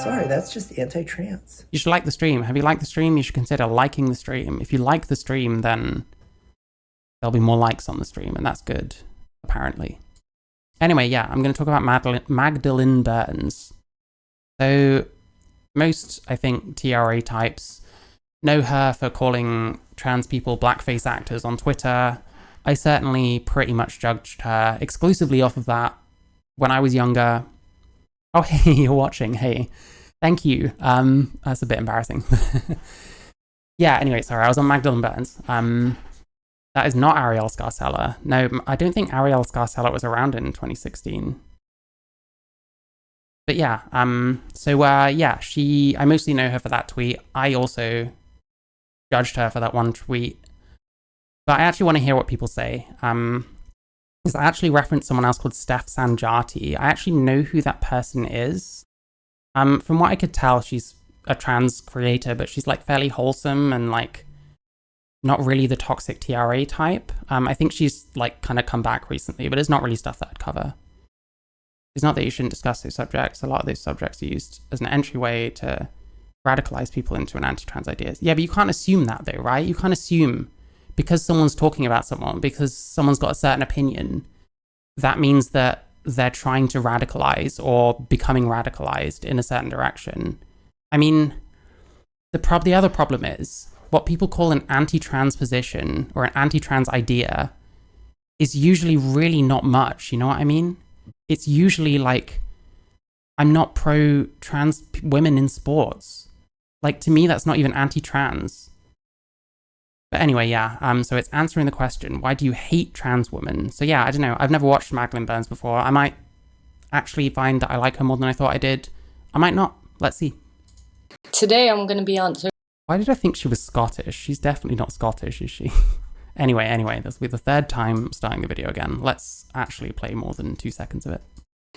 sorry, that's just anti-trans. You should like the stream. Have you liked the stream? You should consider liking the stream. If you like the stream, then there'll be more likes on the stream, and that's good, apparently. Anyway, yeah, I'm going to talk about Magdalen Berns. So most, I think, TRA types know her for calling trans people blackface actors on Twitter. I certainly pretty much judged her exclusively off of that when I was younger. Oh, hey, you're watching. Hey, thank you. That's a bit embarrassing. Yeah, anyway, sorry, I was on Magdalen Berns. That is not Ariel Scarcella. No, I don't think Ariel Scarcella was around in 2016. But yeah, yeah, I mostly know her for that tweet. I also judged her for that one tweet. But I actually want to hear what people say. Because I actually referenced someone else called Steph Sanjati. I actually know who that person is. From what I could tell, she's a trans creator, but she's like fairly wholesome and like not really the toxic TRA type. I think she's like kind of come back recently, but it's not really stuff that I'd cover. It's not that you shouldn't discuss those subjects. A lot of those subjects are used as an entryway to radicalize people into an anti-trans ideas. Yeah, but you can't assume that though, right? You can't assume because someone's talking about someone, because someone's got a certain opinion, that means that they're trying to radicalize or becoming radicalized in a certain direction. I mean, the other problem is what people call an anti-trans position or an anti-trans idea is usually really not much, you know what I mean? It's usually like, I'm not pro-trans women in sports. Like, to me, that's not even anti-trans. But anyway, yeah, so it's answering the question, why do you hate trans women? So yeah, I don't know, I've never watched Magdalen Berns before. I might actually find that I like her more than I thought I did. I might not, let's see. Today I'm going to be answering... Why did I think she was Scottish? She's definitely not Scottish, is she? Anyway, this will be the third time starting the video again. Let's actually play more than 2 seconds of it.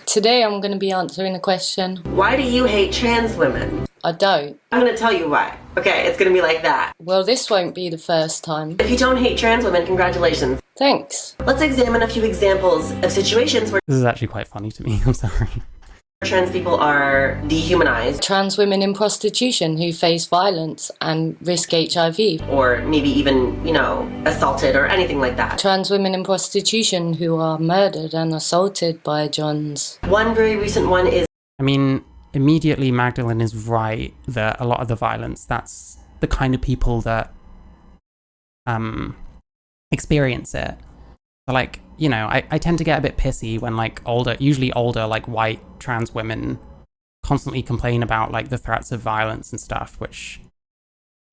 Today I'm going to be answering the question, why do you hate trans women? I don't. I'm going to tell you why. Okay, it's going to be like that. Well, this won't be the first time. If you don't hate trans women, congratulations. Thanks. Let's examine a few examples of situations where This is actually quite funny to me, I'm sorry. trans people are dehumanized. Trans women in prostitution who face violence and risk HIV. Or maybe even, assaulted or anything like that. Trans women in prostitution who are murdered and assaulted by Johns. One very recent one is... I mean, immediately Magdalen is right that a lot of the violence, that's the kind of people that experience it. So like, I tend to get a bit pissy when like usually older, like white trans women constantly complain about like the threats of violence and stuff, which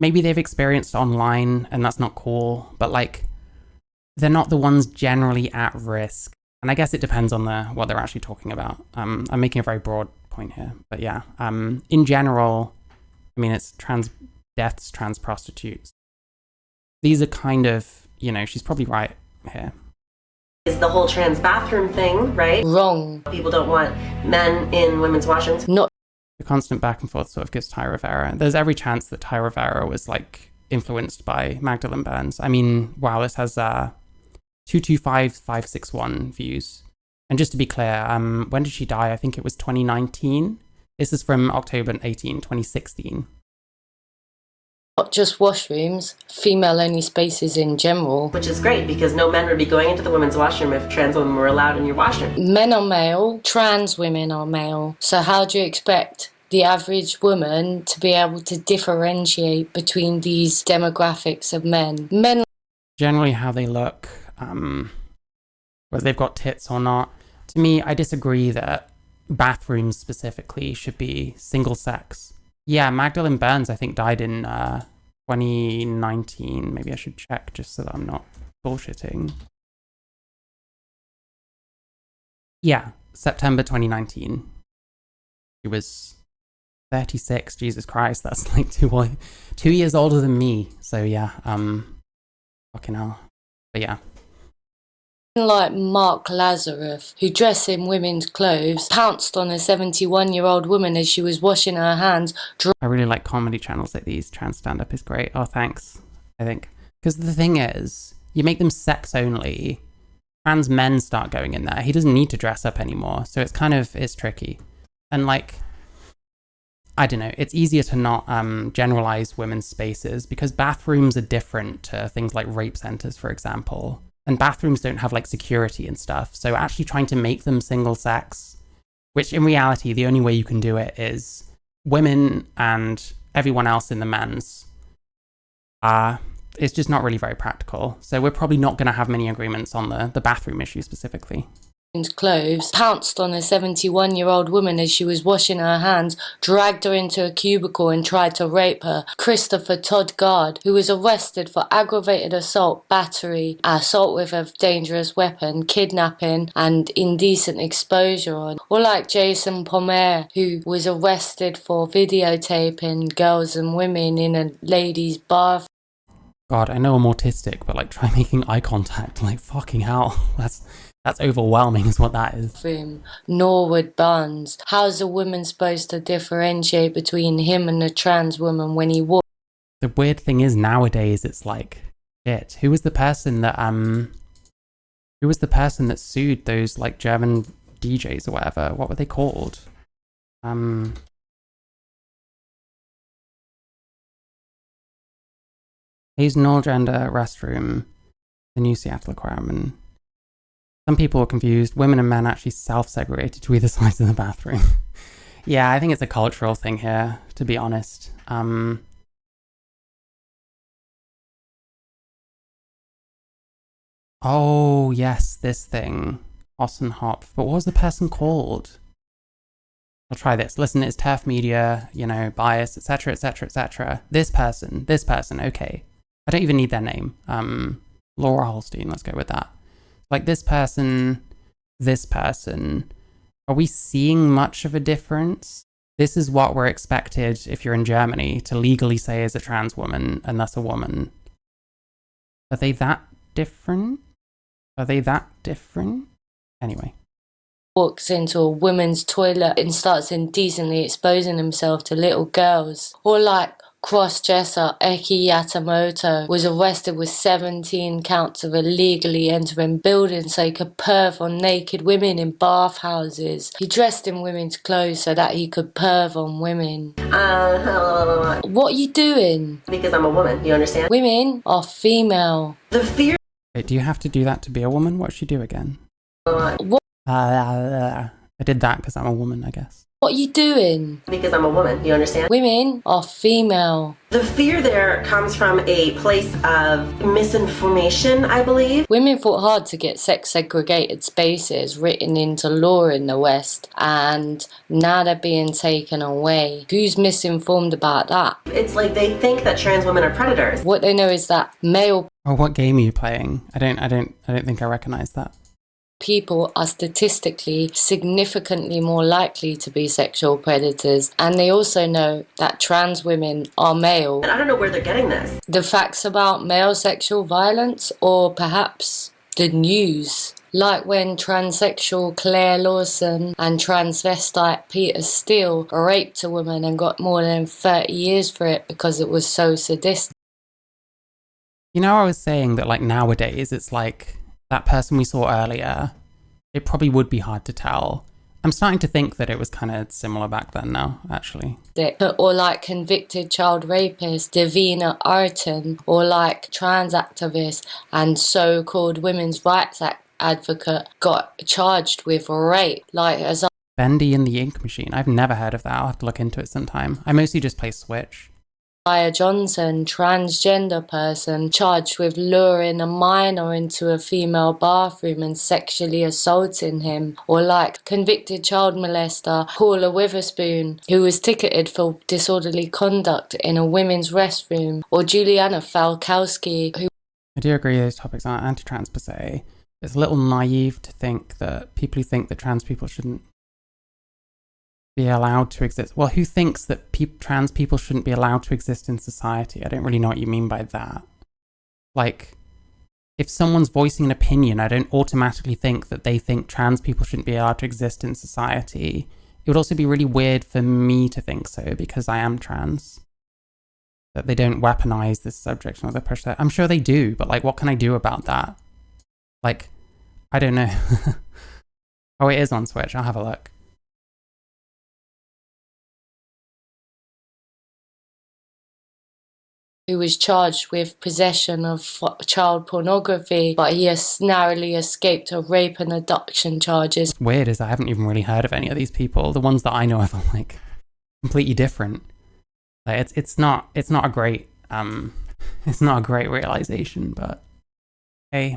maybe they've experienced online and that's not cool, but like they're not the ones generally at risk. And I guess it depends on what they're actually talking about. I'm making a very broad point here, but yeah, in general, I mean, it's trans deaths, trans prostitutes. These are kind of, she's probably right here. Is the whole trans bathroom thing, right? Wrong. People don't want men in women's washrooms. Not. The constant back and forth sort of gives Ty Rivera. There's every chance that Ty Rivera was like influenced by Magdalen Berns. I mean, wow, this has 225561 views. And just to be clear, when did she die? I think it was 2019. This is from October 18, 2016. Not just washrooms, female-only spaces in general. Which is great, because no men would be going into the women's washroom if trans women were allowed in your washroom. Men are male, trans women are male. So how do you expect the average woman to be able to differentiate between these demographics of men? Men... Generally how they look, whether they've got tits or not. To me, I disagree that bathrooms specifically should be single sex. Yeah, Magdalen Berns, I think, died in 2019. Maybe I should check just so that I'm not bullshitting. Yeah, September 2019. She was 36. Jesus Christ, that's like 2 years older than me. So yeah, fucking hell. But yeah. Like Mark Lazarus, who dressed in women's clothes, pounced on a 71-year-old woman as she was washing her hands. I really like comedy channels like these. Trans stand-up is great. Oh, thanks, I think. Because the thing is, you make them sex only, trans men start going in there. He doesn't need to dress up anymore. So it's tricky. And like, I don't know, it's easier to not generalize women's spaces because bathrooms are different to things like rape centers, for example. And bathrooms don't have like security and stuff. So actually trying to make them single sex, which in reality, the only way you can do it is women and everyone else in the men's. It's just not really very practical. So we're probably not going to have many agreements on the bathroom issue specifically. Clothes, pounced on a 71-year-old woman as she was washing her hands, dragged her into a cubicle and tried to rape her. Christopher Todd Guard, who was arrested for aggravated assault, battery, assault with a dangerous weapon, kidnapping and indecent exposure on. Or like Jason Pomer, who was arrested for videotaping girls and women in a ladies' bath. God, I know I'm autistic, but like try making eye contact, like fucking hell. That's overwhelming is what that is. Norwood Barnes. How's a woman supposed to differentiate between him and a trans woman when he walks? The weird thing is nowadays it's like, shit, who was the person that sued those like German DJs or whatever? What were they called? Asian all-gender restroom, the new Seattle Aquarium. Some people are confused. Women and men actually self-segregated to either side of the bathroom. Yeah, I think it's a cultural thing here, to be honest. Oh, yes, this thing. Ossenhop. But what was the person called? I'll try this. Listen, it's turf media, bias, etc., etc., etc. This person, okay. I don't even need their name. Laura Holstein, let's go with that. Like this person, are we seeing much of a difference? This is what we're expected, if you're in Germany, to legally say as a trans woman, and thus a woman. Are they that different? Anyway. Walks into a women's toilet and starts indecently exposing himself to little girls. Or like cross-dresser Eki Yatamoto was arrested with 17 counts of illegally entering buildings so he could perv on naked women in bathhouses. He dressed in women's clothes so that he could perv on women. What are you doing? Because I'm a woman, you understand? Women are female. The fear... Wait, do you have to do that to be a woman? What should you do again? What? I did that because I'm a woman, I guess. What are you doing? Because I'm a woman, you understand? Women are female. The fear there comes from a place of misinformation, I believe. Women fought hard to get sex-segregated spaces written into law in the West, and now they're being taken away. Who's misinformed about that? It's like they think that trans women are predators. What they know is that male Oh, what game are you playing? I don't think I recognize that. people are statistically significantly more likely to be sexual predators, and they also know that trans women are male. And I don't know where they're getting this. The facts about male sexual violence, or perhaps the news, like when transsexual Claire Lawson and transvestite Peter Steele raped a woman and got more than 30 years for it because it was so sadistic. You know, I was saying that like nowadays it's like that person we saw earlier, it probably would be hard to tell. I'm starting to think that it was kind of similar back then now, actually. Or like convicted child rapist Davina Arton, or like trans activist and so-called women's rights advocate got charged with rape. Like as Bendy and the Ink Machine. I've never heard of that. I'll have to look into it sometime. I mostly just play Switch. Aya Johnson, transgender person, charged with luring a minor into a female bathroom and sexually assaulting him. Or like convicted child molester Paula Witherspoon, who was ticketed for disorderly conduct in a women's restroom. Or Juliana Falkowski, who... I do agree those topics aren't anti-trans per se. It's a little naive to think that people who think that trans people shouldn't be allowed to exist. Well, who thinks that trans people shouldn't be allowed to exist in society? I don't really know what you mean by that. Like, if someone's voicing an opinion, I don't automatically think that they think trans people shouldn't be allowed to exist in society. It would also be really weird for me to think so because I am trans. That they don't weaponize this subject or they push that. I'm sure they do, but like, what can I do about that? Like, I don't know. Oh, it is on Switch. I'll have a look. who was charged with possession of child pornography, but he has narrowly escaped a rape and abduction charges. What's weird is I haven't even really heard of any of these people. The ones that I know of are like completely different. Like it's not a great it's not a great realization, but hey.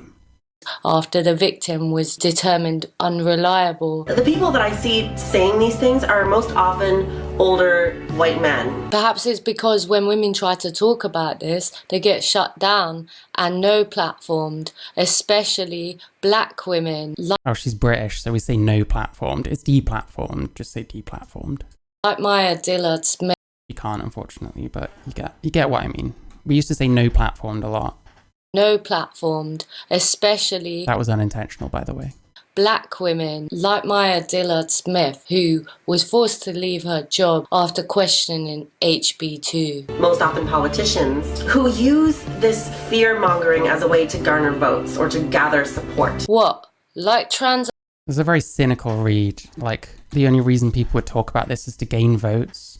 After the victim was determined unreliable. The people that I see saying these things are most often older white men. Perhaps it's because when women try to talk about this, they get shut down and no platformed, especially black women. Oh, she's British, so we say no platformed. It's deplatformed. Just say deplatformed. Like Maya Dillard Smith. You can't, unfortunately, but you get what I mean. We used to say no platformed a lot. No platformed, especially... That was unintentional, by the way. Black women, like Maya Dillard Smith, who was forced to leave her job after questioning HB2. Most often politicians who use this fear-mongering as a way to garner votes or to gather support. What? Like trans... It's a very cynical read. Like, the only reason people would talk about this is to gain votes.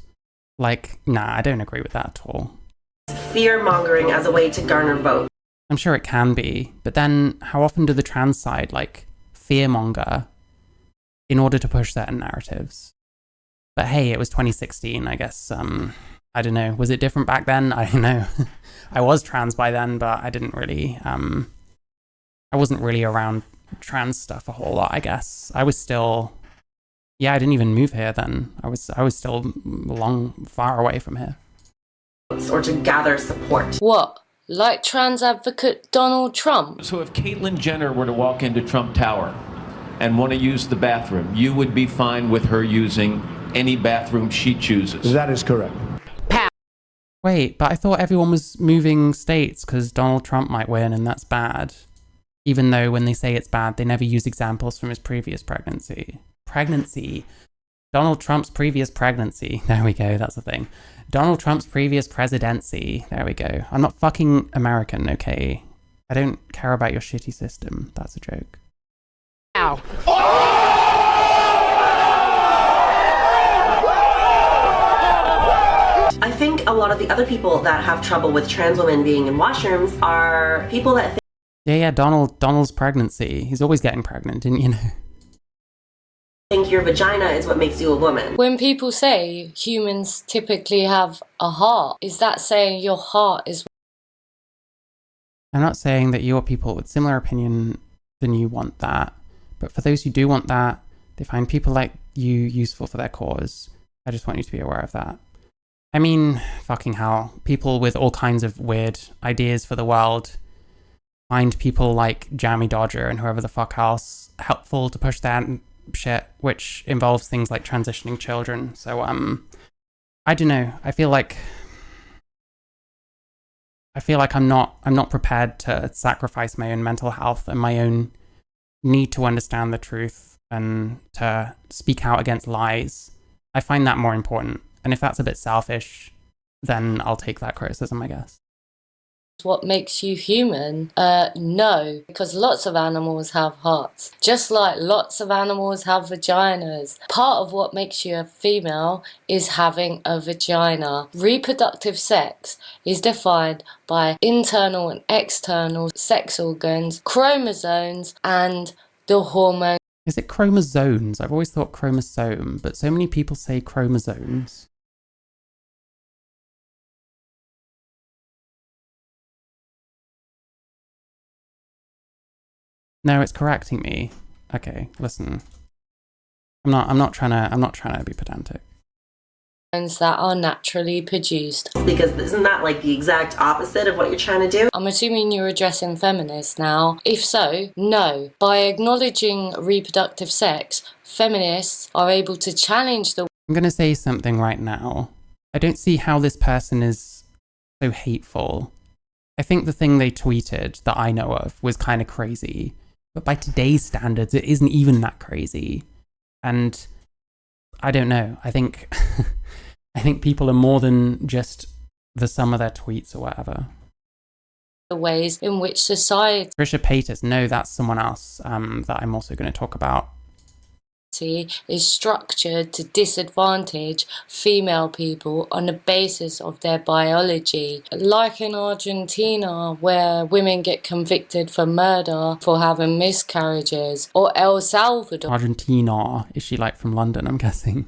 Like, nah, I don't agree with that at all. Fear-mongering as a way to garner votes. I'm sure it can be, but then how often do the trans side, like, fearmonger in order to push certain narratives? But hey, it was 2016, I guess. I don't know. Was it different back then? I don't know. I was trans by then, but I didn't really, I wasn't really around trans stuff a whole lot, I guess. I was still, I didn't even move here then. I was still far away from here. Or to gather support. What? Like trans advocate Donald Trump? So if Caitlyn Jenner were to walk into Trump Tower and want to use the bathroom, you would be fine with her using any bathroom she chooses? That is correct. Wait, but I thought everyone was moving states because Donald Trump might win and that's bad. Even though when they say it's bad, they never use examples from his previous pregnancy. Donald Trump's previous pregnancy. There we go, that's the thing. Donald Trump's previous presidency. There we go. I'm not fucking American, okay? I don't care about your shitty system. That's a joke. Ow. I think a lot of the other people that have trouble with trans women being in washrooms are people that Yeah, Donald's pregnancy. He's always getting pregnant, didn't you know? think your vagina is what makes you a woman. When people say humans typically have a heart, is that saying your heart is... I'm not saying that your people with similar opinion than you want that, but for those who do want that, they find people like you useful for their cause. I just want you to be aware of that. I mean, fucking hell, people with all kinds of weird ideas for the world find people like Jammy Dodger and whoever the fuck else helpful to push their shit, which involves things like transitioning children. So I don't know. I feel like I'm not prepared to sacrifice my own mental health and my own need to understand the truth and to speak out against lies. I find that more important. And if that's a bit selfish, then I'll take that criticism, I guess. What makes you human? No, because lots of animals have hearts. Just like lots of animals have vaginas. Part of what makes you a female is having a vagina. Reproductive sex is defined by internal and external sex organs, chromosomes, and the hormone. Is it chromosomes? I've always thought chromosome, but so many people say chromosomes. No, it's correcting me. Okay, listen. I'm not trying to be pedantic. That are naturally produced. Because isn't that like the exact opposite of what you're trying to do? I'm assuming you're addressing feminists now. If so, no. By acknowledging reproductive sex, feminists are able to challenge the... I'm going to say something right now. I don't see how this person is so hateful. I think the thing they tweeted that I know of was kind of crazy. But by today's standards, it isn't even that crazy. And I don't know. I think I think people are more than just the sum of their tweets or whatever. The ways in which society... Trisha Paytas, no, that's someone else that I'm also going to talk about. society is structured to disadvantage female people on the basis of their biology. Like in Argentina, where women get convicted for murder for having miscarriages, or El Salvador. Argentina. Is she like from London, I'm guessing?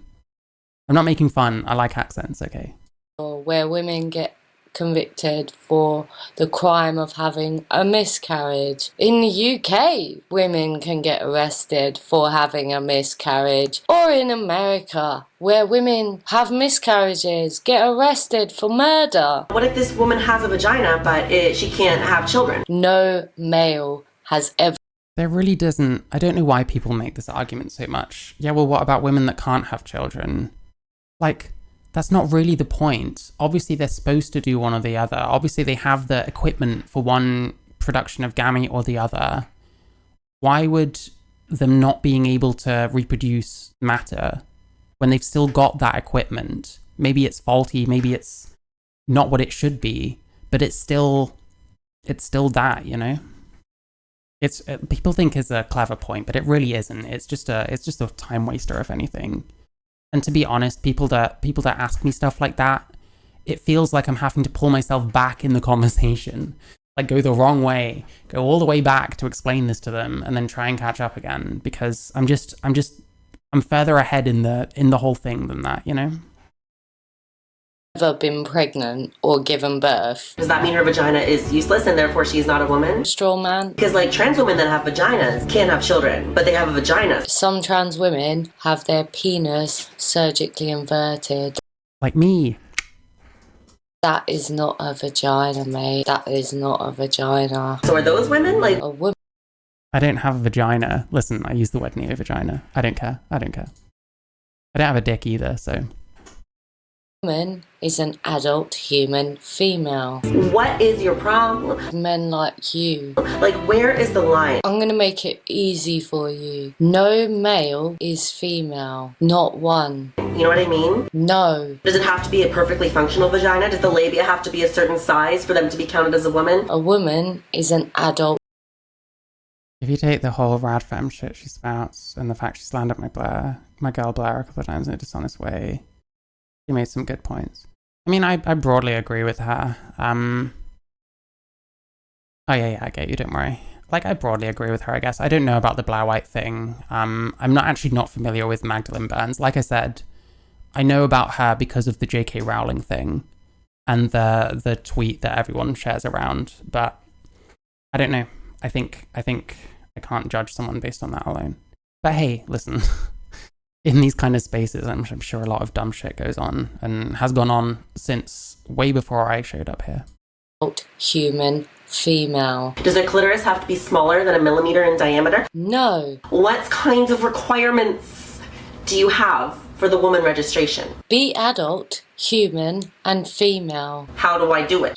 I'm not making fun. I like accents, okay. Where women get convicted for the crime of having a miscarriage. In the UK, women can get arrested for having a miscarriage. Or in America, where women have miscarriages, get arrested for murder. What if this woman has a vagina, but she can't have children? No male has ever. There really doesn't... I don't know why people make this argument so much. Yeah, well, what about women that can't have children? Like... That's not really the point. Obviously, they're supposed to do one or the other. Obviously, they have the equipment for one production of gamete or the other. Why would them not being able to reproduce matter when they've still got that equipment? Maybe it's faulty, maybe it's not what it should be, but it's still that, you know? It's people think it's a clever point, but it really isn't. It's just a time waster, if anything. And to be honest, people that ask me stuff like that, it feels like I'm having to pull myself back in the conversation, like go the wrong way, go all the way back to explain this to them, and then try and catch up again, because I'm further ahead in the whole thing than that, you know? Ever been pregnant or given birth. Does that mean her vagina is useless and therefore she's not a woman? Straw man. Because like trans women that have vaginas can't have children, but they have a vagina. Some trans women have their penis surgically inverted. Like me. That is not a vagina, mate. That is not a vagina. So are those women like... A woman. I don't have a vagina. Listen, I use the word neo-vagina. I don't care. I don't have a dick either, so... Woman is an adult human female. What is your problem? Men like you. Like, where is the line? I'm gonna make it easy for you. No male is female. Not one. You know what I mean? No. Does it have to be a perfectly functional vagina? Does the labia have to be a certain size for them to be counted as a woman? A woman is an adult. If you take the whole rad femme shit she spouts, and the fact she slandered my girl Blair a couple of times in a dishonest way, she made some good points. I mean, I broadly agree with her. Oh yeah, I get you, don't worry. Like, I broadly agree with her, I guess. I don't know about the Blair White thing. I'm not familiar with Magdalen Berns. Like I said, I know about her because of the J.K. Rowling thing and the tweet that everyone shares around, but I don't know. I think I can't judge someone based on that alone. But hey, listen. In these kind of spaces, I'm sure a lot of dumb shit goes on and has gone on since way before I showed up here. Human female. Does their clitoris have to be smaller than 1 millimeter in diameter? No. What kinds of requirements do you have for the woman registration? Be adult, human, and female. How do I do it?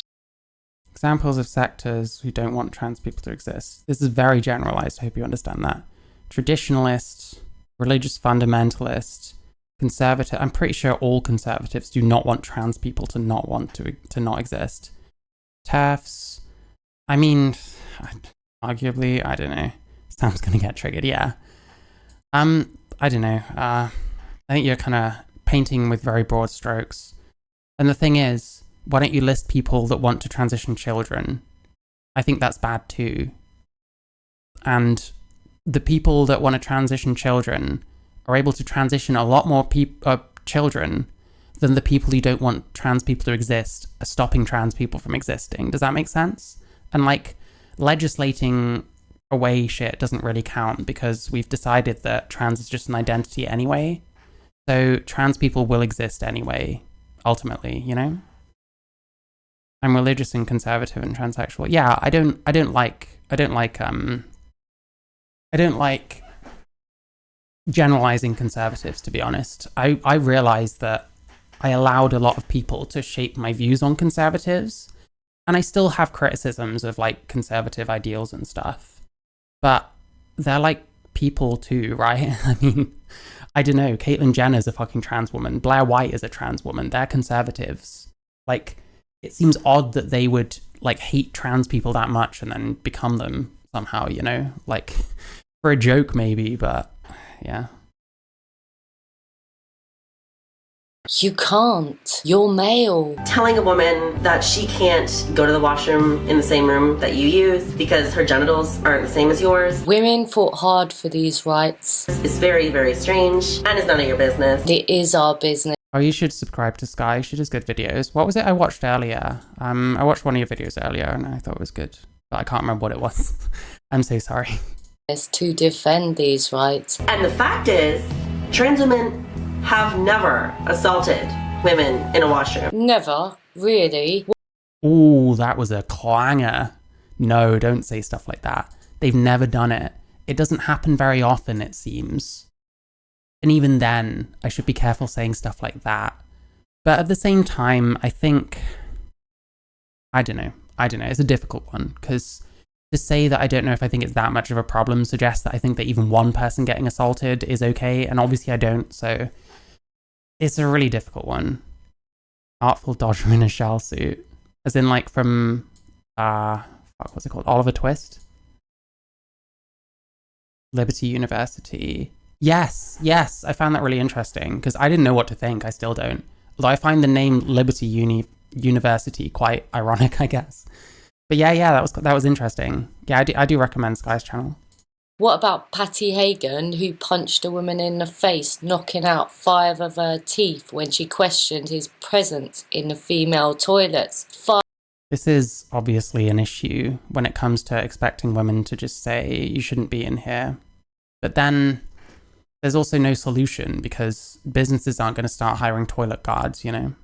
Examples of sectors who don't want trans people to exist. This is very generalized, I hope you understand that. Traditionalists, religious fundamentalists, conservative. I'm pretty sure all conservatives do not want trans people to not exist. TERFs. I mean, arguably, I don't know. Sam's gonna get triggered. Yeah. I don't know. I think you're kind of painting with very broad strokes. And the thing is, why don't you list people that want to transition children? I think that's bad too. And the people that want to transition children are able to transition a lot more children than the people who don't want trans people to exist are stopping trans people from existing. Does that make sense? And like, legislating away shit doesn't really count because we've decided that trans is just an identity anyway. So trans people will exist anyway, ultimately, you know? I'm religious and conservative and transsexual. Yeah, I don't like generalizing conservatives, to be honest. I realized that I allowed a lot of people to shape my views on conservatives, and I still have criticisms of like conservative ideals and stuff, but they're like people too, right? I mean, I don't know, Caitlyn Jenner's a fucking trans woman, Blair White is a trans woman, they're conservatives. Like, it seems odd that they would like hate trans people that much and then become them somehow, you know? Like, for a joke maybe, but yeah. You can't. You're male. Telling a woman that she can't go to the washroom in the same room that you use because her genitals aren't the same as yours Women fought hard for these rights. is very, very strange and is none of your business. It is our business. Oh, you should subscribe to Sky. She does good videos. What was it I watched earlier? I watched one of your videos earlier and I thought it was good, but I can't remember what it was. I'm so sorry. To defend these rights. And the fact is, trans women have never assaulted women in a washroom. Never, really. Ooh, that was a clanger. No, don't say stuff like that. They've never done it. It doesn't happen very often, it seems. And even then, I should be careful saying stuff like that. But at the same time, I think... I don't know. It's a difficult one, because to say that I don't know if I think it's that much of a problem suggests that I think that even one person getting assaulted is okay, and obviously I don't, so... It's a really difficult one. Artful Dodger in a shell suit. As in, like, from... what's it called? Oliver Twist? Liberty University. Yes, I found that really interesting, because I didn't know what to think. I still don't. Although I find the name Liberty University quite ironic, I guess. But yeah, that was interesting. Yeah, I do recommend Sky's channel. What about Patty Hagan, who punched a woman in the face, knocking out 5 of her teeth when she questioned his presence in the female toilets? This is obviously an issue when it comes to expecting women to just say, you shouldn't be in here. But then there's also no solution because businesses aren't going to start hiring toilet guards, you know?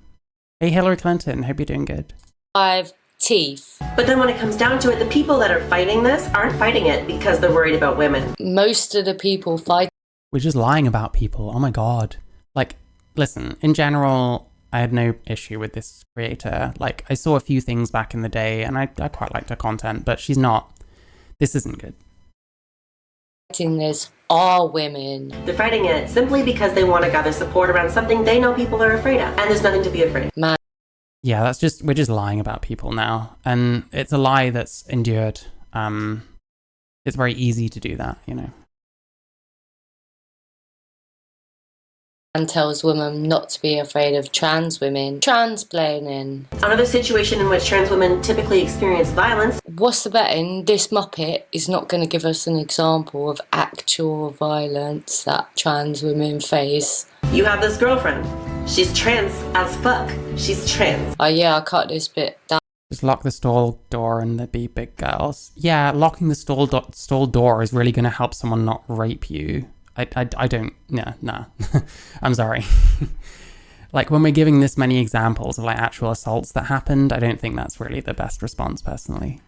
Hey, Hillary Clinton, hope you're doing good. 5 teeth. But then when it comes down to it, the people that are fighting this aren't fighting it because they're worried about women. Most of the people fighting. We're just lying about people. Oh my God. Like, listen, in general, I had no issue with this creator. Like, I saw a few things back in the day and I quite liked her content, but she's not. This isn't good. This are women. They're fighting it simply because they want to gather support around something they know people are afraid of. And there's nothing to be afraid of. Man. Yeah, we're just lying about people now. And it's a lie that's endured. It's very easy to do that, you know. And tells women not to be afraid of trans women. Transplaining. Another situation in which trans women typically experience violence. What's the betting? This Muppet is not going to give us an example of actual violence that trans women face. You have this girlfriend. She's trans as fuck. She's trans. Oh yeah, I cut this bit down. Just lock the stall door and there be big girls. Yeah, locking the stall door is really going to help someone not rape you. I don't, nah. I'm sorry. Like, when we're giving this many examples of, like, actual assaults that happened, I don't think that's really the best response, personally.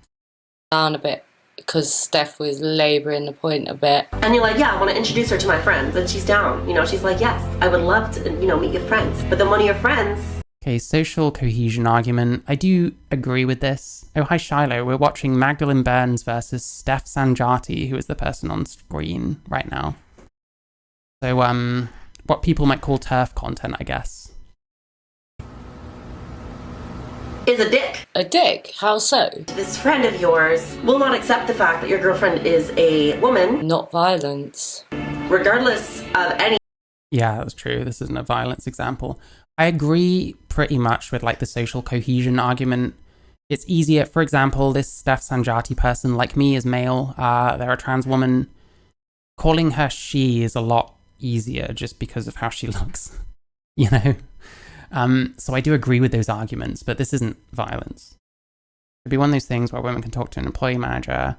Down a bit, because Steph was labouring the point a bit. And you're like, yeah, I want to introduce her to my friends. And she's down. You know, she's like, yes, I would love to, meet your friends. But then one of your friends... Okay, social cohesion argument. I do agree with this. Oh, hi, Shiloh. We're watching Magdalen Berns versus Steph Sanjati, who is the person on screen right now. So, what people might call TERF content, I guess. Is a dick. A dick? How so? This friend of yours will not accept the fact that your girlfriend is a woman. Not violence. Regardless of any... Yeah, that's true. This isn't a violence example. I agree pretty much with, like, the social cohesion argument. It's easier, for example, this Steph Sanjati person, like me, is male. They're a trans woman. Calling her she is a lot easier just because of how she looks, you know? So I do agree with those arguments, but this isn't violence. It'd be one of those things where women can talk to an employee manager.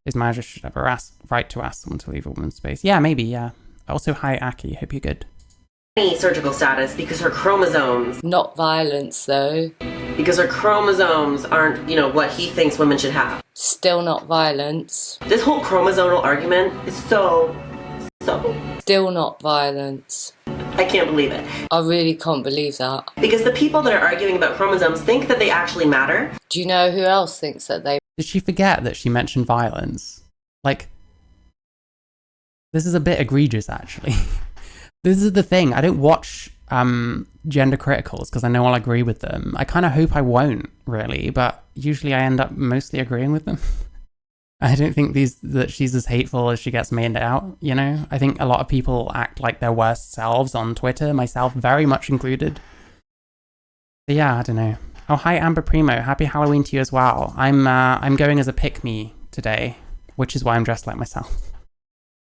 Those managers should have a right to ask someone to leave a woman's space. Yeah, maybe, yeah. Also, hi, Aki. Hope you're good. Any surgical status because her chromosomes... Not violence, though. Because her chromosomes aren't, what he thinks women should have. Still not violence. This whole chromosomal argument is so... Still not violence. I can't believe it. I really can't believe that. Because the people that are arguing about chromosomes think that they actually matter. Do you know who else thinks that they... Did she forget that she mentioned violence? Like, this is a bit egregious, actually. This is the thing. I don't watch gender criticals because I know I'll agree with them. I kind of hope I won't, really, but usually I end up mostly agreeing with them. I don't think that she's as hateful as she gets made out, you know? I think a lot of people act like their worst selves on Twitter, myself very much included. But yeah, I don't know. Oh, hi Amber Primo. Happy Halloween to you as well. I'm going as a pick-me today, which is why I'm dressed like myself.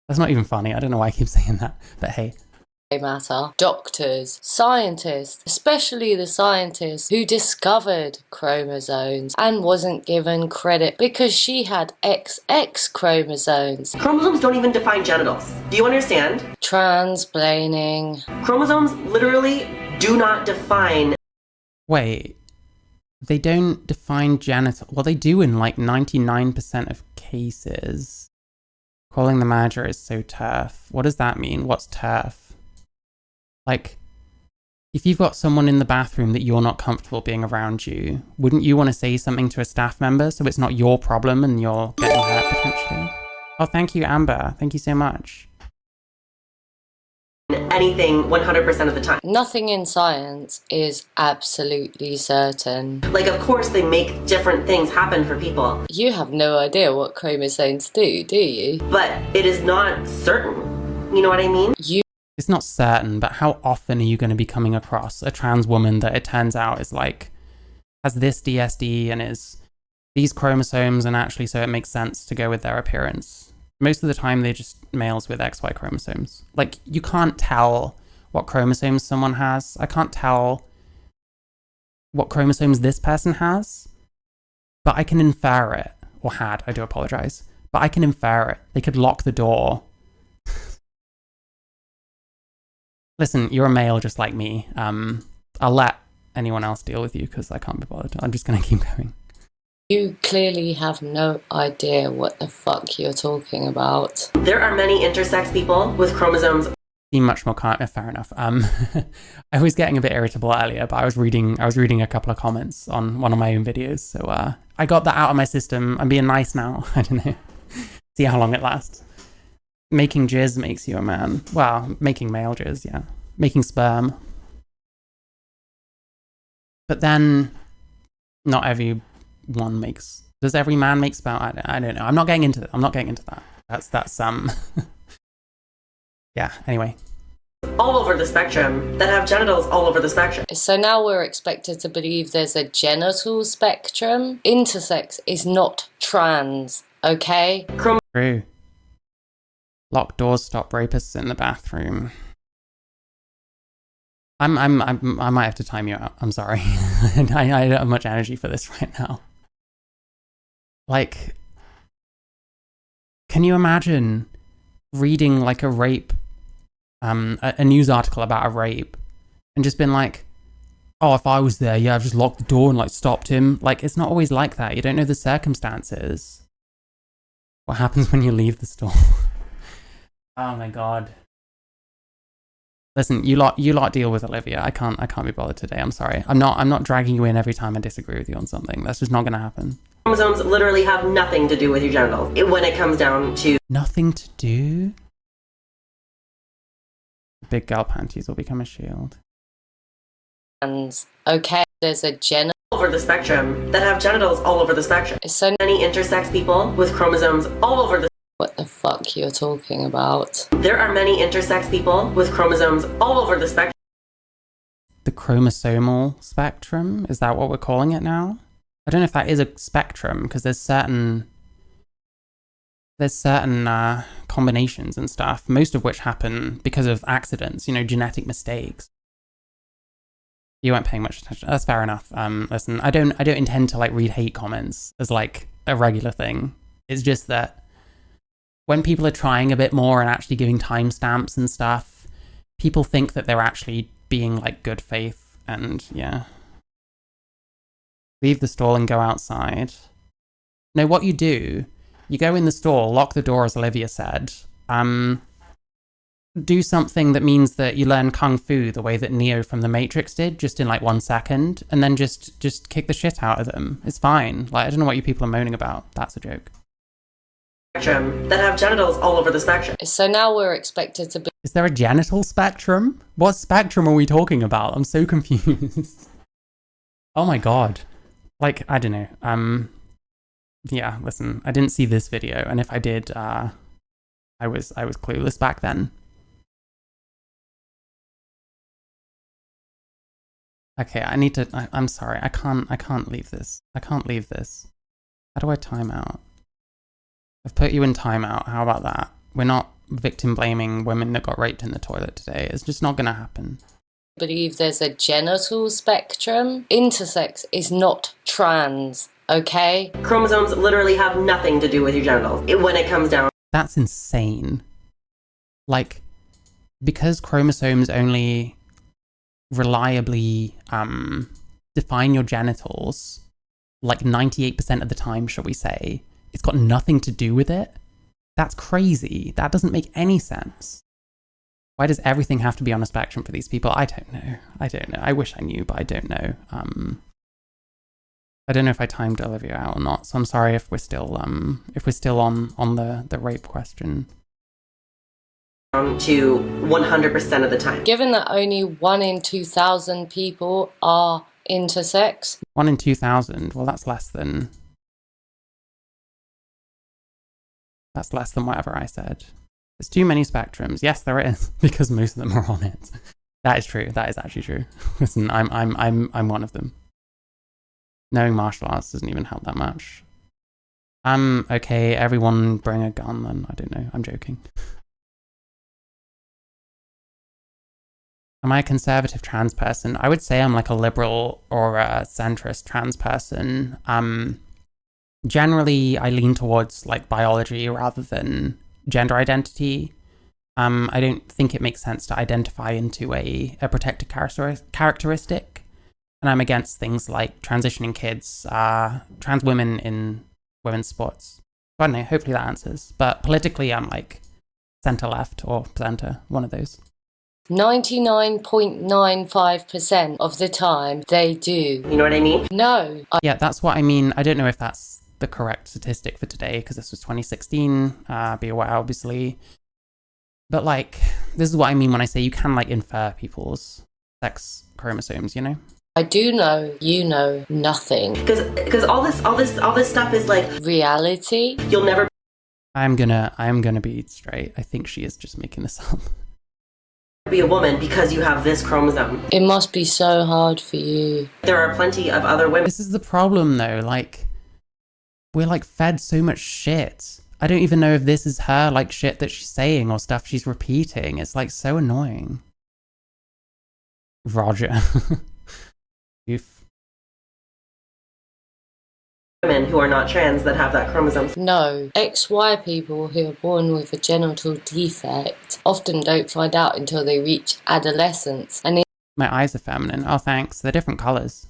That's not even funny. I don't know why I keep saying that, but hey. Matter. Doctors, scientists, especially the scientist who discovered chromosomes and wasn't given credit because she had XX chromosomes. Chromosomes don't even define genitals. Do you understand? Transplaining. Chromosomes literally do not define. Wait, they don't define genital. Well, they do in like 99% of cases. Calling the manager is so turf. What does that mean? What's turf? Like, if you've got someone in the bathroom that you're not comfortable being around you, wouldn't you want to say something to a staff member so it's not your problem and you're getting hurt potentially? Oh, thank you, Amber. Thank you so much. Anything 100% of the time. Nothing in science is absolutely certain. Like, of course, they make different things happen for people. You have no idea what chromosomes do you? But it is not certain. You know what I mean? It's not certain, but how often are you going to be coming across a trans woman that it turns out is like, has this DSD and is these chromosomes, and actually so it makes sense to go with their appearance? Most of the time they're just males with XY chromosomes. Like, you can't tell what chromosomes someone has. I can't tell what chromosomes this person has, but I can infer it. Or had, I do apologize. But I can infer it. They could lock the door. Listen, you're a male just like me. I'll let anyone else deal with you because I can't be bothered. I'm just going to keep going. You clearly have no idea what the fuck you're talking about. There are many intersex people with chromosomes. Seem much more fair enough. I was getting a bit irritable earlier, but I was reading a couple of comments on one of my own videos, so I got that out of my system. I'm being nice now. I don't know. See how long it lasts. Making jizz makes you a man. Well, making male jizz, yeah. Making sperm. But then, not everyone makes... Does every man make sperm? I don't know. I'm not getting into that. That's yeah, anyway. All over the spectrum that have genitals all over the spectrum. So now we're expected to believe there's a genital spectrum. Intersex is not trans, okay? True. Locked doors stop rapists in the bathroom. I might have to time you out. I'm sorry. I don't have much energy for this right now. Like, can you imagine reading like a rape, a news article about a rape, and just been like, oh, if I was there, yeah, I've just locked the door and like stopped him. Like, it's not always like that. You don't know the circumstances. What happens when you leave the store? Oh my god. Listen, you lot deal with Olivia. I can't be bothered today. I'm sorry. I'm not dragging you in every time I disagree with you on something. That's just not gonna happen. Chromosomes literally have nothing to do with your genitals when it comes down to... Nothing to do? Big girl panties will become a shield. Okay, there's a genital over the spectrum that have genitals all over the spectrum. So many intersex people with chromosomes all over the... What the fuck you're talking about? There are many intersex people with chromosomes all over the spectrum. The chromosomal spectrum? Is that what we're calling it now? I don't know if that is a spectrum, because there's certain combinations and stuff, most of which happen because of accidents, you know, genetic mistakes. You weren't paying much attention. That's fair enough. Listen, I don't intend to like read hate comments as like a regular thing. It's just that when people are trying a bit more and actually giving timestamps and stuff, people think that they're actually being like good faith, and yeah. Leave the stall and go outside. No, what you do, you go in the stall, lock the door as Olivia said, do something that means that you learn Kung Fu the way that Neo from The Matrix did, just in like 1 second, and then just kick the shit out of them. It's fine. Like, I don't know what you people are moaning about. That's a joke. Spectrum that have genitals all over the spectrum. So now we're expected to be... Is there a genital spectrum? What spectrum are we talking about? I'm so confused. Oh my god. Like, I don't know. Yeah, listen, I didn't see this video, and if I did, I was clueless back then. Okay, I'm sorry, I can't leave this. I can't leave this. How do I time out? I've put you in timeout, how about that? We're not victim blaming women that got raped in the toilet today. It's just not gonna happen. I believe there's a genital spectrum. Intersex is not trans, okay? Chromosomes literally have nothing to do with your genitals when it comes down. That's insane. Like, because chromosomes only reliably define your genitals like 98% of the time, shall we say, it's got nothing to do with it. That's crazy. That doesn't make any sense. Why does everything have to be on a spectrum for these people? I don't know. I wish I knew, but I don't know. I don't know if I timed Olivia out or not, so I'm sorry if we're still on the rape question. To 100% of the time. Given that only 1 in 2,000 people are intersex. 1 in 2,000. Well, that's less than whatever I said. There's too many spectrums. Yes, there is, because most of them are on it. That is true. That is actually true. Listen, I'm one of them. Knowing martial arts doesn't even help that much. Okay, everyone bring a gun then. I don't know. I'm joking. Am I a conservative trans person? I would say I'm like a liberal or a centrist trans person. Generally, I lean towards like biology rather than gender identity. I don't think it makes sense to identify into a protected characteristic. And I'm against things like transitioning kids, trans women in women's sports. I don't know, hopefully that answers. But politically, I'm like centre-left or centre, one of those. 99.95% of the time, they do. You know what I mean? No. Yeah, that's what I mean. I don't know if that's the correct statistic for today, because this was 2016, be aware, obviously. But, like, this is what I mean when I say you can, like, infer people's sex chromosomes, you know? I do know you know nothing. Because all this stuff is like reality. You'll never. I'm gonna be straight. I think she is just making this up. Be a woman because you have this chromosome. It must be so hard for you. There are plenty of other women. This is the problem, though. Like, we're like fed so much shit. I don't even know if this is her like shit that she's saying or stuff she's repeating. It's like so annoying. Roger. Oof. Women who are not trans that have that chromosome. No. XY people who are born with a genital defect often don't find out until they reach adolescence. And My eyes are feminine. Oh, thanks. They're different colours.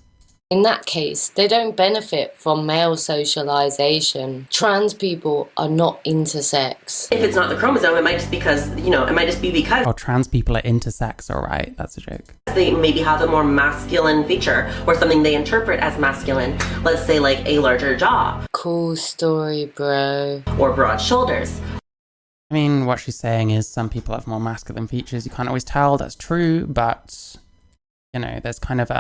in that case, they don't benefit from male socialization. Trans people are not intersex. If it's not the chromosome, it might just because, it might just be because Oh, trans people are intersex, alright. That's a joke. they maybe have a more masculine feature or something they interpret as masculine. Let's say like a larger jaw Cool story, bro. or broad shoulders. I mean, what she's saying is some people have more masculine features. You can't always tell. That's true, but, there's kind of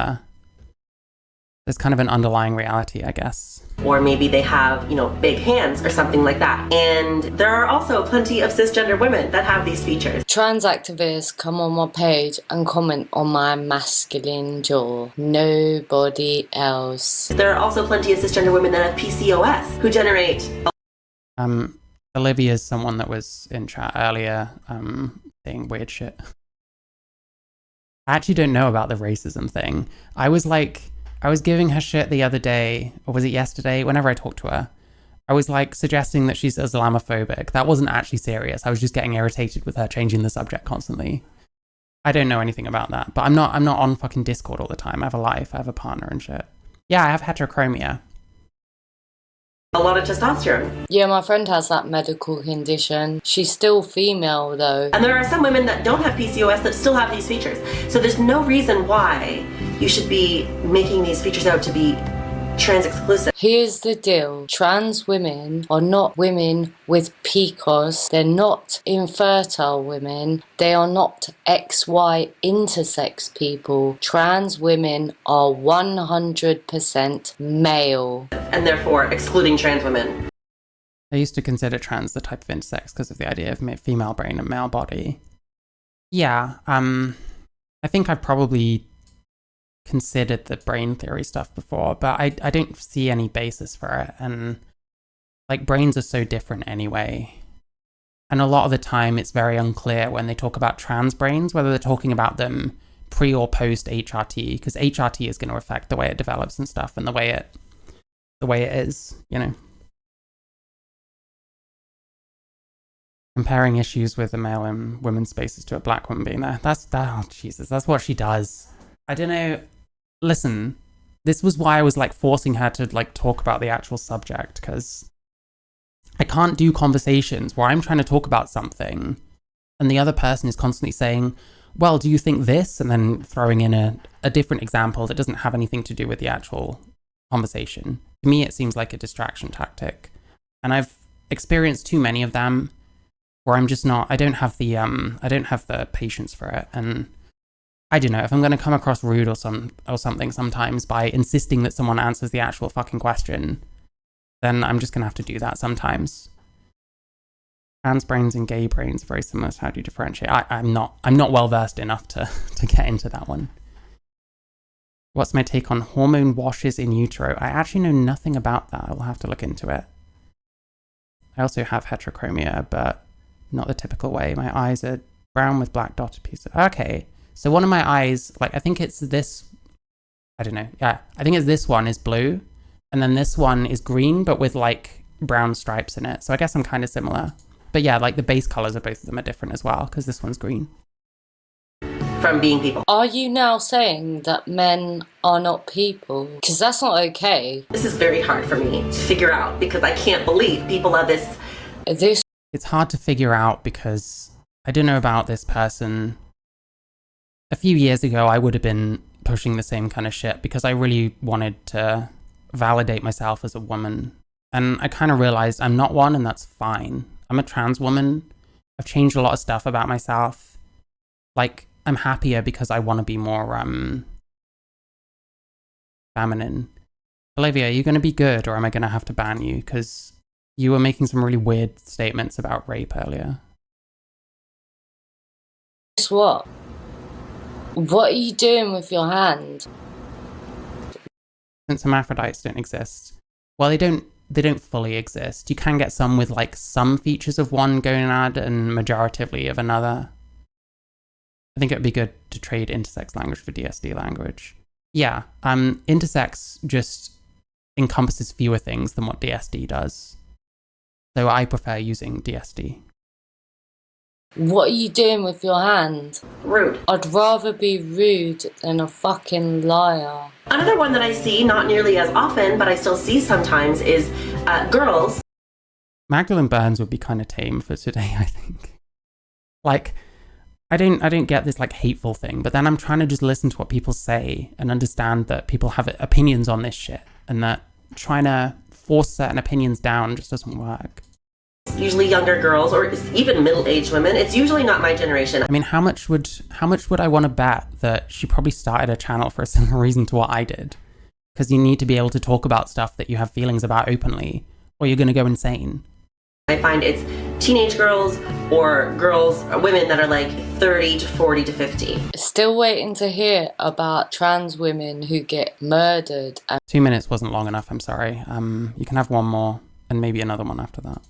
an underlying reality, I guess. Or maybe they have, big hands or something like that. And there are also plenty of cisgender women that have these features. Trans activists come on my page and comment on my masculine jaw. Nobody else. There are also plenty of cisgender women that have PCOS who generate. Olivia's someone that was in chat earlier, saying weird shit. I actually don't know about the racism thing. I was giving her shit the other day, or was it yesterday? Whenever I talked to her, I was like suggesting that she's Islamophobic. That wasn't actually serious. I was just getting irritated with her changing the subject constantly. I don't know anything about that, but I'm not on fucking Discord all the time. I have a life, I have a partner and shit. Yeah, I have heterochromia. A lot of testosterone. Yeah, my friend has that medical condition. She's still female though. And there are some women that don't have PCOS that still have these features. So there's no reason why you should be making these features out to be trans exclusive. Here's the deal. Trans women are not women with PCOS. They're not infertile women. They are not XY intersex people. Trans women are 100% male. And therefore excluding trans women. I used to consider trans the type of intersex because of the idea of female brain and male body. Yeah, I think I've probably considered the brain theory stuff before, but I don't see any basis for it. And like, brains are so different anyway. And a lot of the time it's very unclear when they talk about trans brains, whether they're talking about them pre or post HRT, because HRT is going to affect the way it develops and stuff and the way it is, you know. Comparing issues with a male and women's spaces to a black woman being there. Oh Jesus, that's what she does. I don't know. Listen, this was why I was like forcing her to like talk about the actual subject, because I can't do conversations where I'm trying to talk about something and the other person is constantly saying, well, do you think this? And then throwing in a different example that doesn't have anything to do with the actual conversation. To me, it seems like a distraction tactic. And I've experienced too many of them where I'm just not, I don't have the patience for it. And I don't know, if I'm going to come across rude or something sometimes by insisting that someone answers the actual fucking question, then I'm just going to have to do that sometimes. Trans brains and gay brains, very similar. So how do you differentiate? I'm not well versed enough to get into that one. What's my take on hormone washes in utero? I actually know nothing about that. I'll have to look into it. I also have heterochromia, but not the typical way. My eyes are brown with black dotted pieces. Okay. So one of my eyes, like, I think it's this, I don't know. Yeah, I think it's this one is blue. And then this one is green, but with like brown stripes in it. So I guess I'm kind of similar. But yeah, like the base colors of both of them are different as well, because this one's green. From being people. Are you now saying that men are not people? Because that's not okay. This is very hard for me to figure out because I can't believe people have this. It's hard to figure out because I don't know about this person. A few years ago, I would have been pushing the same kind of shit because I really wanted to validate myself as a woman. And I kind of realized I'm not one, and that's fine. I'm a trans woman. I've changed a lot of stuff about myself. Like, I'm happier because I want to be more feminine. Olivia, are you going to be good, or am I going to have to ban you? Because you were making some really weird statements about rape earlier. Guess what? What are you doing with your hand? Since hermaphrodites don't exist, well, they don't fully exist. You can get some with like some features of one gonad and majoritively of another. I think it would be good to trade intersex language for DSD language. Yeah, intersex just encompasses fewer things than what DSD does. So I prefer using DSD. What are you doing with your hand? Rude. I'd rather be rude than a fucking liar. Another one that I see, not nearly as often, but I still see sometimes, is girls. Magdalen Berns would be kind of tame for today, I think. Like, I don't get this like hateful thing, but then I'm trying to just listen to what people say and understand that people have opinions on this shit, and that trying to force certain opinions down just doesn't work. Usually younger girls or even middle-aged women. It's usually not my generation. I mean, how much would I want to bet that she probably started a channel for a similar reason to what I did? Because you need to be able to talk about stuff that you have feelings about openly, or you're going to go insane. I find it's teenage girls or women that are like 30 to 40 to 50. Still waiting to hear about trans women who get murdered. 2 minutes wasn't long enough, I'm sorry. You can have one more and maybe another one after that.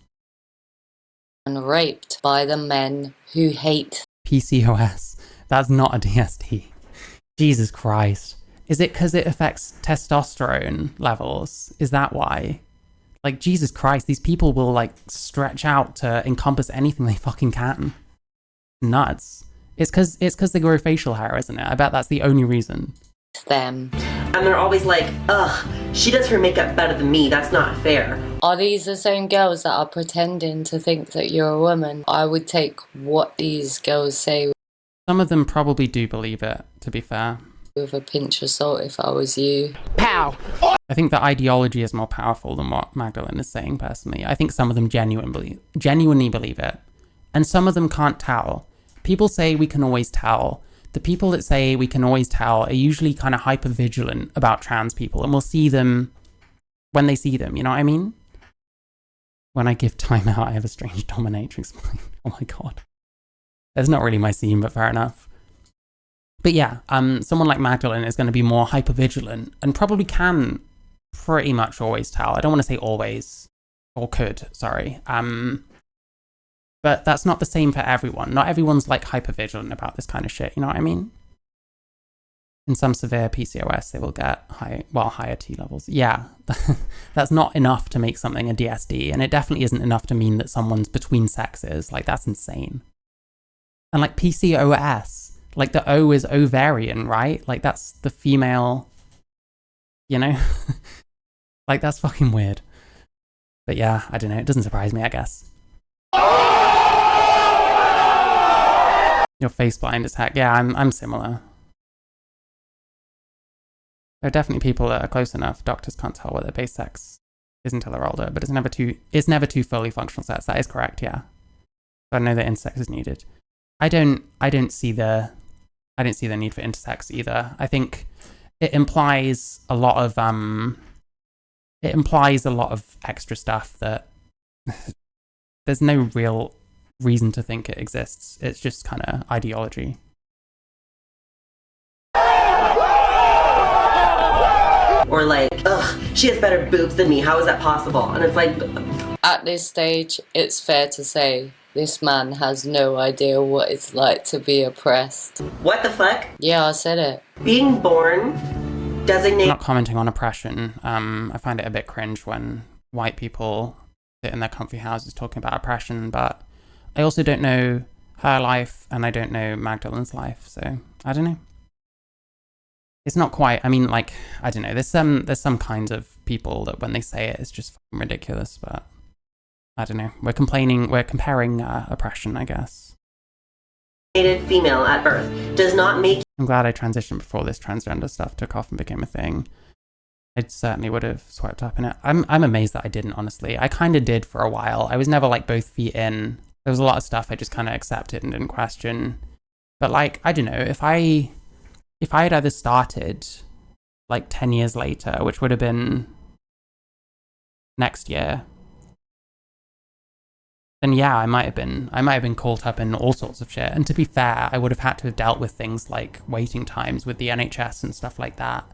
And raped by the men who hate. PCOS. That's not a DSD. Jesus Christ. Is it because it affects testosterone levels? Is that why? Like, Jesus Christ, these people will like stretch out to encompass anything they fucking can. Nuts. It's because they grow facial hair, isn't it? I bet that's the only reason. Them. And they're always like, ugh, she does her makeup better than me. That's not fair. Are these the same girls that are pretending to think that you're a woman? I would take what these girls say. Some of them probably do believe it, to be fair. With a pinch of salt if I was you. I think the ideology is more powerful than what Magdalene is saying, personally. I think some of them genuinely believe it. And some of them can't tell. People say we can always tell. The people that say we can always tell are usually kind of hyper-vigilant about trans people, and we'll see them when they see them, you know what I mean? When I give time out, I have a strange dominatrix mind. Oh my god. That's not really my scene, but fair enough. But yeah, someone like Magdalene is going to be more hyper-vigilant and probably can pretty much always tell. I don't want to say always, or could, sorry. But that's not the same for everyone. Not everyone's like hyper-vigilant about this kind of shit, you know what I mean? In some severe PCOS, they will get higher T levels. Yeah, that's not enough to make something a DSD, and it definitely isn't enough to mean that someone's between sexes. Like, that's insane. And like PCOS, like the O is ovarian, right? Like that's the female, you know? Like that's fucking weird. But yeah, I don't know. It doesn't surprise me, I guess. You're face blind as heck. Yeah, I'm similar. There are definitely people that are close enough. Doctors can't tell what their base sex is until they're older, but it's never two fully functional sets. That is correct, yeah. So I know that intersex is needed. I don't see the need for intersex either. I think it implies a lot of extra stuff that there's no real reason to think it exists. It's just kind of ideology. Or like, ugh, she has better boobs than me. How is that possible? And it's like, At this stage, it's fair to say this man has no idea what it's like to be oppressed. what the fuck? Yeah, I said it. Being born, I'm designated. not commenting on oppression. I find it a bit cringe when white people sit in their comfy houses talking about oppression, but I also don't know her life and I don't know Magdalene's life, so I don't know. It's not quite, I mean, like, I don't know, there's some kinds of people that when they say it, it's just fucking ridiculous, but I don't know. We're comparing oppression, I guess. Female at birth does not make I'm glad I transitioned before this transgender stuff took off and became a thing. I certainly would have swept up in it. I'm amazed that I didn't, honestly. I kind of did for a while. I was never like both feet in. There was a lot of stuff I just kind of accepted and didn't question. But like, I don't know, if I had either started like 10 years later, which would have been next year, then yeah, I might have been caught up in all sorts of shit. And to be fair, I would have had to have dealt with things like waiting times with the NHS and stuff like that,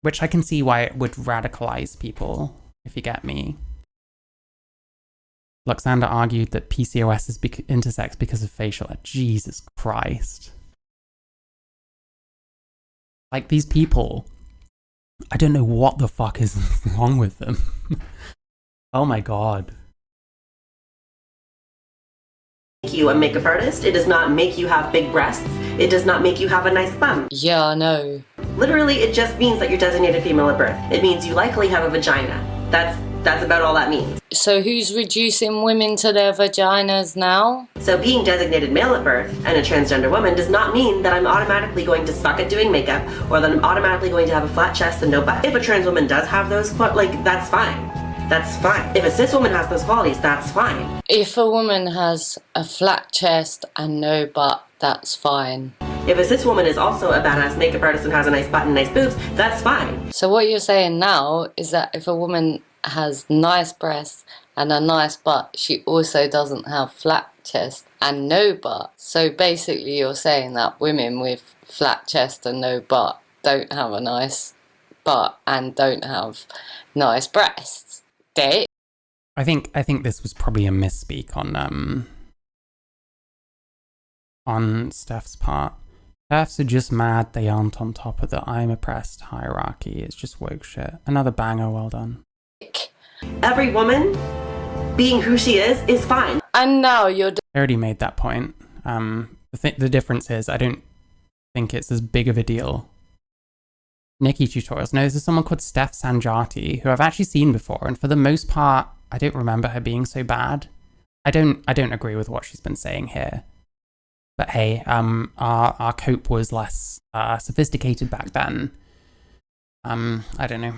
which I can see why it would radicalize people, if you get me. Luxander argued that PCOS is intersex because of facial. Jesus Christ. Like, these people, I don't know what the fuck is wrong with them. Oh my god. you a makeup artist. It does not make you have big breasts. It does not make you have a nice bum. Yeah, I know. Literally, it just means that you're designated female at birth. It means you likely have a vagina. That's about all that means. So who's reducing women to their vaginas now? So being designated male at birth and a transgender woman does not mean that I'm automatically going to suck at doing makeup or that I'm automatically going to have a flat chest and no butt. If a trans woman does have those, that's fine. That's fine. If a cis woman has those qualities, that's fine. If a woman has a flat chest and no butt, that's fine. If a cis woman is also a badass makeup artist and has a nice butt and nice boobs, that's fine. So what you're saying now is that if a woman has nice breasts and a nice butt, she also doesn't have flat chest and no butt. So basically you're saying that women with flat chest and no butt don't have a nice butt and don't have nice breasts. Dick. I think this was probably a misspeak on Steph's part. Stephs are just mad they aren't on top of the I'm oppressed hierarchy. It's just woke shit. Another banger, well done. Every woman, being who she is fine. And now you're... I already made that point. The difference is I don't think it's as big of a deal. Nikki tutorials. No, this is someone called Steph Sanjati, who I've actually seen before, and for the most part, I don't remember her being so bad. I don't agree with what she's been saying here. But hey, our cope was less sophisticated back then. I don't know.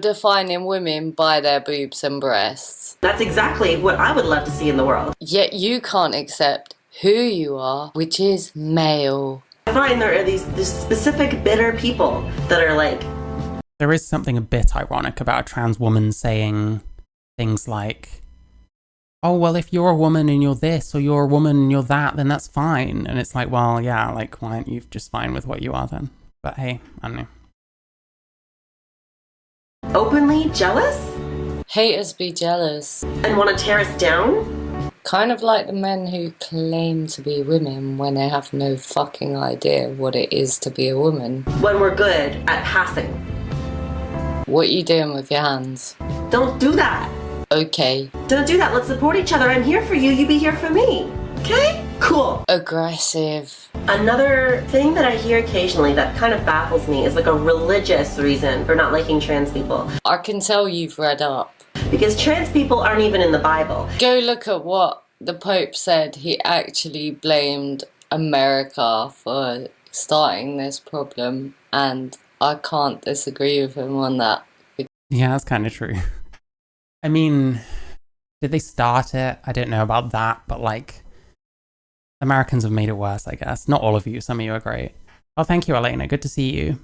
Defining women by their boobs and breasts. That's exactly what I would love to see in the world. Yet you can't accept who you are, which is male. I find there are these specific bitter people that are like... There is something a bit ironic about a trans woman saying things like, oh, well, if you're a woman and you're this, or you're a woman and you're that, then that's fine. And it's like, well, yeah, like, why aren't you just fine with what you are then? But hey, I don't know. Openly jealous? Haters be jealous. And want to tear us down? Kind of like the men who claim to be women when they have no fucking idea what it is to be a woman. When we're good at passing. What you doing with your hands? Don't do that. Okay. Don't do that. Let's support each other. I'm here for you. You be here for me. Okay? Cool. Aggressive. Another thing that I hear occasionally that kind of baffles me is like a religious reason for not liking trans people. I can tell you've read up. Because trans people aren't even in the Bible. Go look at what the Pope said. He actually blamed America for starting this problem, and I can't disagree with him on that. Yeah, that's kind of true. I mean, did they start it? I don't know about that, but like, Americans have made it worse, I guess. Not all of you, some of you are great. Oh, thank you, Elena. Good to see you.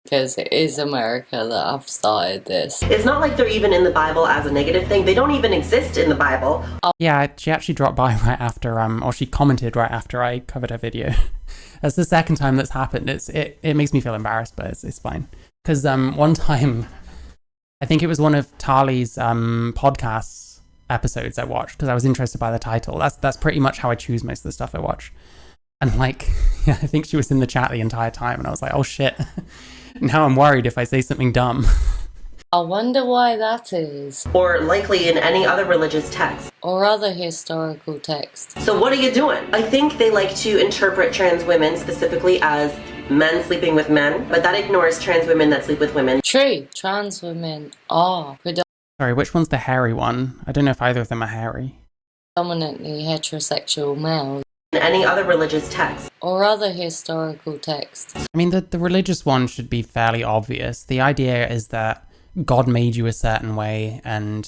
Because it is America that have started this. It's not like they're even in the Bible as a negative thing. They don't even exist in the Bible. Yeah, she actually dropped by right after, or she commented right after I covered her video. That's the second time that's happened. It makes me feel embarrassed, but it's fine. Because one time, I think it was one of Tali's podcasts episodes I watched because I was interested by the title. That's pretty much how I choose most of the stuff I watch. And like, yeah, I think she was in the chat the entire time, and I was like, oh shit. Now I'm worried if I say something dumb. I wonder why that is. Or likely in any other religious text. Or other historical texts. So what are you doing? I think they like to interpret trans women specifically as men sleeping with men, but that ignores trans women that sleep with women. True, trans women are Sorry, which one's the hairy one? I don't know if either of them are hairy. predominantly heterosexual males. In any other religious text. Or other historical texts. I mean, the religious one should be fairly obvious. The idea is that God made you a certain way, and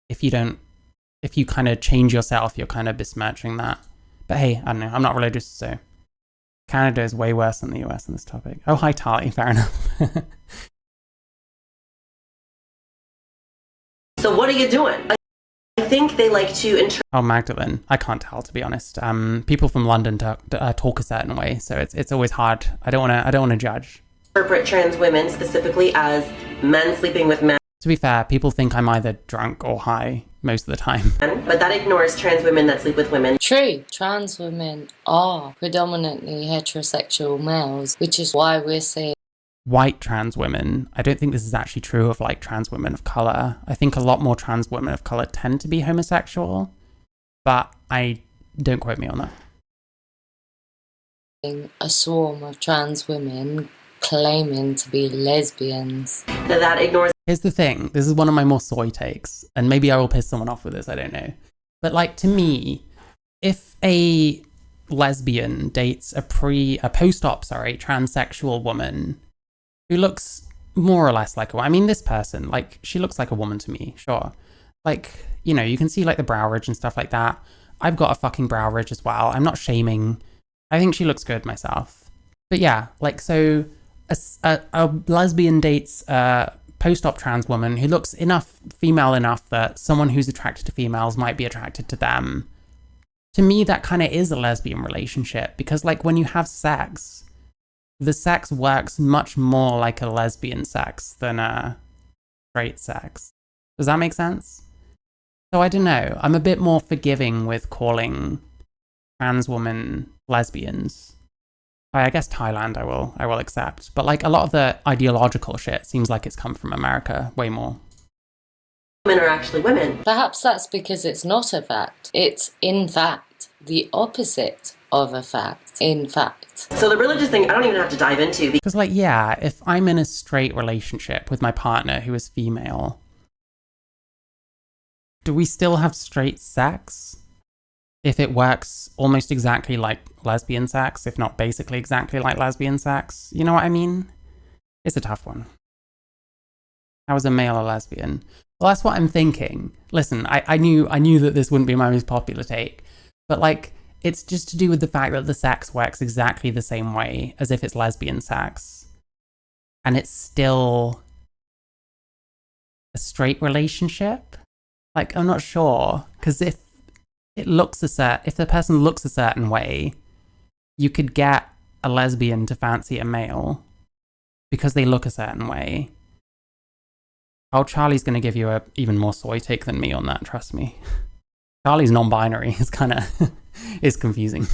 if you kind of change yourself, you're kind of besmirching that. But hey, I don't know, I'm not religious, so Canada is way worse than the US on this topic. Oh, hi, Tali, fair enough. So what are you doing? I think they like to Oh, Magdalen, I can't tell, to be honest. People from London talk a certain way, so it's always hard. I don't want to judge. interpret trans women specifically as men sleeping with men. To be fair, people think I'm either drunk or high most of the time. But that ignores trans women that sleep with women. True, trans women are predominantly heterosexual males, which is why we're saying White trans women, I don't think this is actually true of like trans women of color. I think a lot more trans women of color tend to be homosexual, but don't quote me on that. a swarm of trans women claiming to be lesbians. That ignores. Here's the thing, this is one of my more soy takes, and maybe I will piss someone off with this, I don't know. But like, to me, if a lesbian dates a post-op, transsexual woman who looks more or less like I mean, this person, like, she looks like a woman to me, sure. Like, you know, you can see like the brow ridge and stuff like that. I've got a fucking brow ridge as well. I'm not shaming. I think she looks good myself. But yeah, like, so a lesbian dates a post-op trans woman who looks female enough that someone who's attracted to females might be attracted to them. To me, that kind of is a lesbian relationship, because like, when you have sex, the sex works much more like a lesbian sex than a straight sex. Does that make sense? So I don't know. I'm a bit more forgiving with calling trans women lesbians. I guess Thailand I will accept. But like, a lot of the ideological shit seems like it's come from America way more. Women are actually women. Perhaps that's because it's not a fact. It's, in fact, the opposite of a fact. In fact. So the religious thing, I don't even have to dive into. Because like, yeah, if I'm in a straight relationship with my partner who is female, do we still have straight sex? if it works almost exactly like lesbian sex, if not basically exactly like lesbian sex. You know what I mean? It's a tough one. How is a male a lesbian? Well, that's what I'm thinking. Listen, I knew that this wouldn't be my most popular take, but like, it's just to do with the fact that the sex works exactly the same way as if it's lesbian sex. And it's still a straight relationship? Like, I'm not sure. Because if the person looks a certain way, you could get a lesbian to fancy a male because they look a certain way. Oh, Charlie's going to give you a even more soy take than me on that, trust me. Charlie's non-binary is kind of is confusing.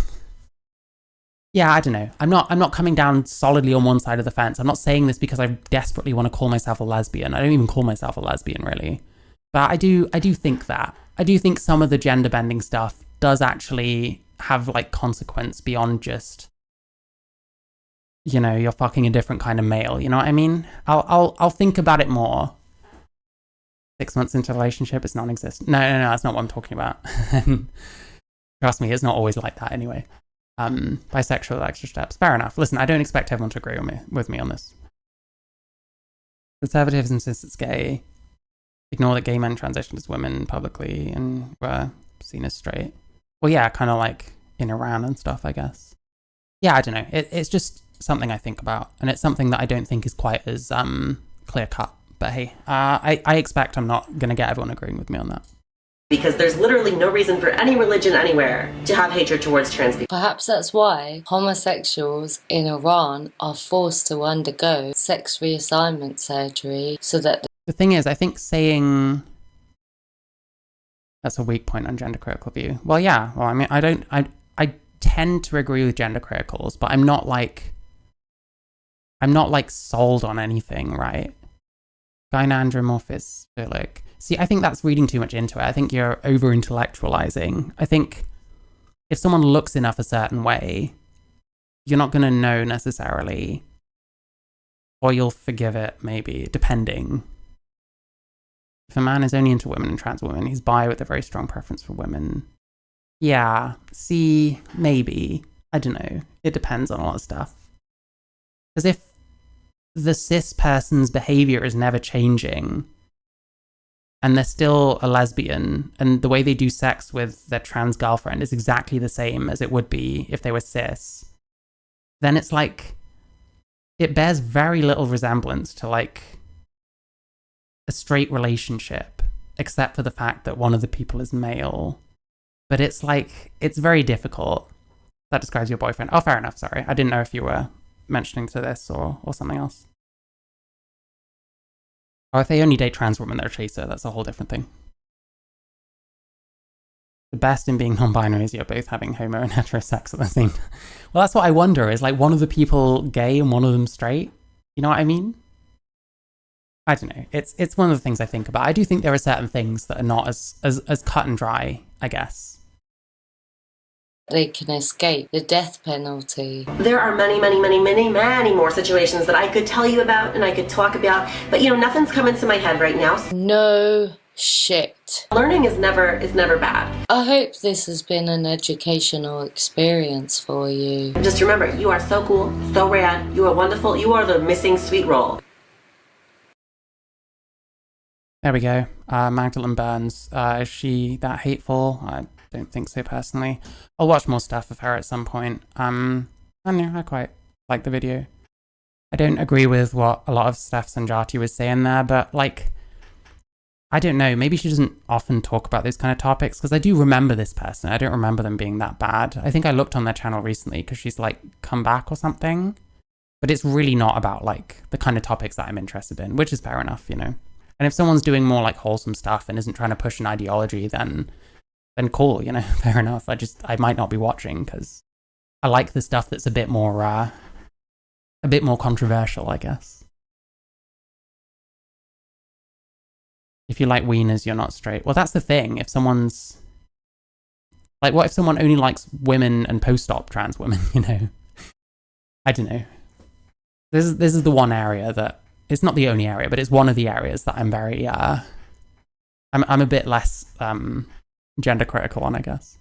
Yeah, I don't know. I'm not coming down solidly on one side of the fence. I'm not saying this because I desperately want to call myself a lesbian. I don't even call myself a lesbian, really. But I do think that. I do think some of the gender bending stuff does actually have like consequence beyond just, you know, you're fucking a different kind of male. You know what I mean? I'll think about it more. 6 months into a relationship, it's non-existent. No, that's not what I'm talking about. Trust me, it's not always like that anyway. Bisexual extra steps. Fair enough. Listen, I don't expect everyone to agree with me on this. Conservatives insist it's gay. Ignore that gay men transitioned as women publicly and were seen as straight. Well, yeah, kind of like in Iran and stuff, I guess. Yeah, I don't know. It's just something I think about, and it's something that I don't think is quite as clear cut. But hey, I expect I'm not going to get everyone agreeing with me on that. Because there's literally no reason for any religion anywhere to have hatred towards trans people. Perhaps that's why homosexuals in Iran are forced to undergo sex reassignment surgery so that the thing is, I think saying that's a weak point on gender critical view. Well, yeah. Well, I mean, I tend to agree with gender criticals, but I'm not like sold on anything, right? Gynandromorphic. See, I think that's reading too much into it. I think you're over-intellectualizing. I think if someone looks enough a certain way, you're not going to know necessarily, or you'll forgive it, maybe, depending. If a man is only into women and trans women, he's bi with a very strong preference for women. Yeah, see, maybe. I don't know. It depends on a lot of stuff. Because if the cis person's behavior is never changing, and they're still a lesbian, and the way they do sex with their trans girlfriend is exactly the same as it would be if they were cis, then it's like, it bears very little resemblance to like a straight relationship, except for the fact that one of the people is male. But it's like, it's very difficult. That describes your boyfriend. Oh, fair enough, sorry. I didn't know if you were mentioning to this or something else. Or if they only date trans women, they're a chaser. That's a whole different thing. The best in being non-binary is you're both having homo and hetero sex at the same time. Well, that's what I wonder, is like one of the people gay and one of them straight? You know what I mean? I don't know. It's one of the things I think about. I do think there are certain things that are not as cut and dry, I guess. they can escape the death penalty. There are many more situations that I could tell you about and I could talk about, but nothing's coming to my head right now. No shit. Learning is never bad. I hope this has been an educational experience for you. Just remember, you are so cool, so rad, you are wonderful, you are the missing sweet roll. There we go. Magdalen Berns. Is she that hateful? I don't think so, personally. I'll watch more stuff of her at some point. I know, I quite like the video. I don't agree with what a lot of Steph Sanjati was saying there, but I don't know, maybe she doesn't often talk about those kind of topics, because I do remember this person. I don't remember them being that bad. I think I looked on their channel recently because she's come back or something, but it's really not about the kind of topics that I'm interested in, which is fair enough, And if someone's doing more wholesome stuff and isn't trying to push an ideology, then cool, fair enough. I might not be watching because I like the stuff that's a bit more controversial, I guess. If you like wieners, you're not straight. Well, that's the thing. If someone's what if someone only likes women and post-op trans women, I don't know. This is the one area that, it's not the only area, but it's one of the areas that I'm very, I'm a bit less gender critical on, I guess.